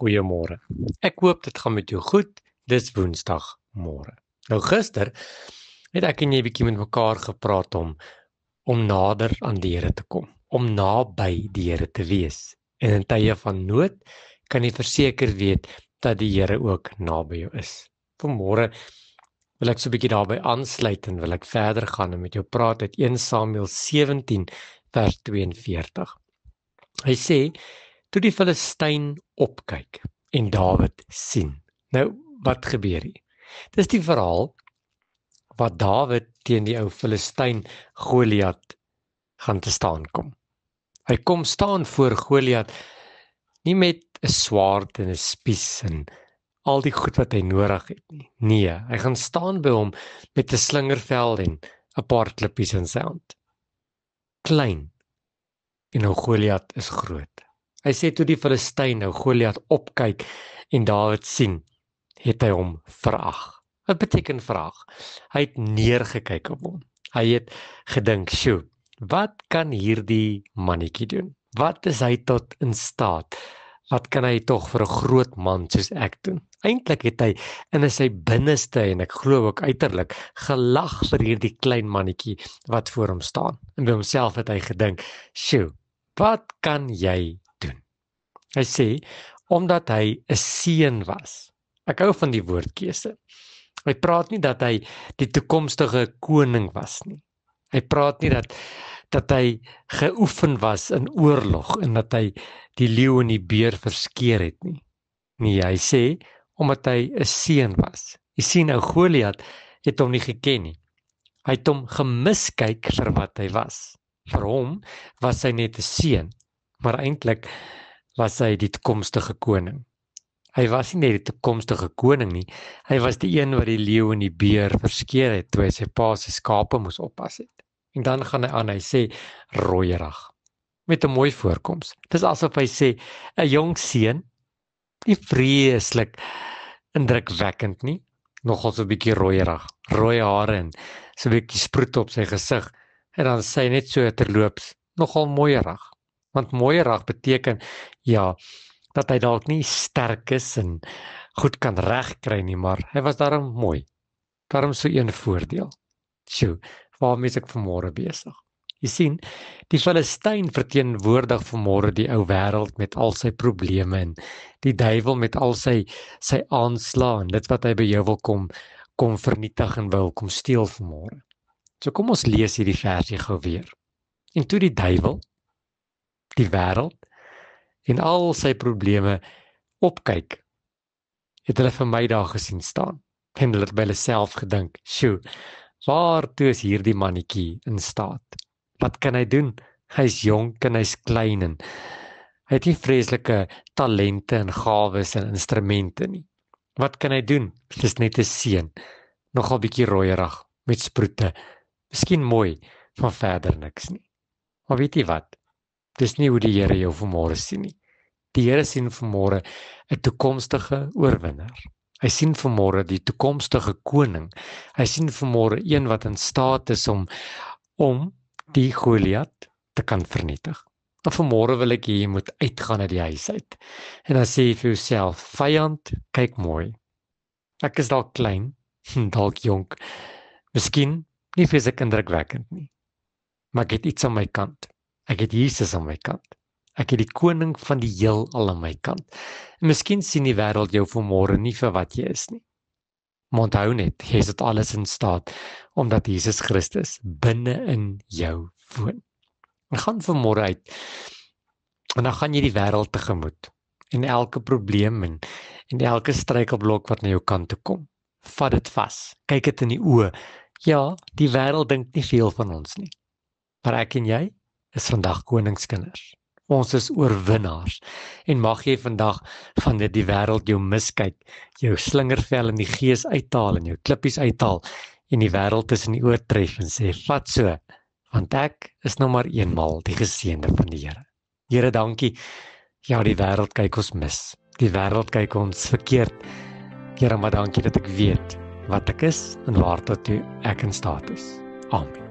Goeiemôre. Ek hoop dit gaan met jou goed. Dis Woensdagmôre. Nou gister het ek en jy 'n bietjie met mekaar gepraat om nader aan die Here te kom, om naby die Here te wees. En in tye van nood kan jy verseker weet dat die Here ook naby jou is. Vanmôre wil ek so 'n bietjie daarby aansluit en wil ek verder gaan en met jou praat uit 1 Samuel 17 vers 42. Hy sê: toe die Filistyn opkyk en Dawid sien. Nou, wat gebeur hier? Dis die verhaal wat Dawid teen die ou Filistyn Goliat gaan te staan kom. Hy kom staan voor Goliat nie met 'n swaard en 'n spies en al die goed wat hy nodig het nie. Nee, hy gaan staan by hom met 'n slingervel en 'n paar klippies in sy hand. Klein. En nou Goliat is groot. Hy sê toe die Filistyn nou Goliat opkyk en Dawid sien, het hy hom verag. Wat beteken verag? Hy het neergekyk op hom. Hy het gedink, "Sjoe, wat kan hierdie mannetjie doen? Wat is hy tot in staat? Wat kan hy tog vir 'n groot man soos ek doen?" Eintlik het hy in sy binneste en ek glo ook uiterlik gelag vir hierdie klein mannetjie wat voor hom staan. En by homself het hy gedink, "Sjoe, wat kan jy doen?" Hy sê, omdat hy 'n seun was. Ek hou van die woordkeuse. Hy praat nie dat hy die toekomstige koning was nie. Hy praat nie dat hy geoefen was in oorlog en dat hy die leeu en die beer verskeer het nie. Nee, hy sê, omdat hy 'n seun was. Jy sien nou, Goliat het hom nie geken nie. Hy het hom gemiskyk vir wat hy was. Vir hom was hy net 'n seun, maar eintlik was hy die toekomstige koning. Hy was nie net die toekomstige koning nie, hy was die een wat die leeu en die beer verskeer het toe hy sy pa se skape moes oppas het. En dan gaan hy aan, hy sê rooierig, met 'n mooi voorkoms. Dis asof hy sê 'n jong seun, nie vreeslik indrukwekkend nie, nogal so 'n bietjie rooierig, rooi hare en so 'n bietjie sproet op sy gesig. En dan sê hy net so terloops, nogal mooierig. Want mooierig beteken ja, dat hy dalk nie sterk is en goed kan regkry nie, maar hy was daarom mooi. Daarom so 'n voordeel. Sjoe, waarmee is ek vanmôre besig? Jy sien, die Filistyn verteenwoordig vanmôre die ou wêreld met al sy probleme en die duiwel met al sy aanslae en dit wat hy by jou wil kom vernietig en wil kom steel vanmôre. So kom ons lees hierdie versie gou weer. En toe die duiwel, die wêreld en al sy probleme opkyk, het hulle vir my daar gesien staan. En hulle het by hulle self gedink, "Sjoe, waartoe is hierdie mannetjie in staat? Wat kan hy doen? Hy's jonk en hy's klein en hy het nie vreeslike talente en gawes en instrumente nie. Wat kan hy doen? Dis net 'n seun, nogal bietjie rooierig met sproete. Miskien mooi, van verder niks nie." Maar weet jy wat? Dis nie hoe die Here jou vanmôre sien nie. Die Here sien vanmôre 'n toekomstige oorwinnaar. Hy sien vanmôre die toekomstige koning. Hy sien vanmôre een wat in staat is om die Goliat te kan vernietig. En vanmôre wil ek hê jy moet uitgaan uit die huis uit. En dan sê jy vir jouself, vyand, kyk mooi. Ek is dalk klein, dalk jonk. Miskien nie vreeslik indrukwekkend nie. Maar ek het iets aan my kant. Ek het Jesus aan my kant. Ek het die koning van die heelal aan my kant. En miskien sien die wêreld jou vanmôre nie vir wat jy is nie. Maar onthou net, jy is dit alles in staat, omdat Jesus Christus binne in jou woon. En gaan vanmôre uit, en dan gaan jy die wêreld tegemoet, en elke probleem en elke struikelblok wat na jou kant toe kom. Vat dit vas, kyk dit in die oë. Ja, die wêreld dink nie veel van ons nie. Maar ek en jy is vandag koningskinders. Ons is oorwinnaars. En mag jy vandag van die wêreld jou miskyk, jou slingervel in die gees uithaal en jou klippies uithaal en die wêreld tussen die oë tref en sê, "Vat so, want ek is nou maar eenmal die geseënde van die Here." Here, dankie. Ja, die wêreld kyk ons mis. Die wêreld kyk ons verkeerd. Here, maar dankie dat ek weet wat ek is en waartoe ek in staat is. Amen.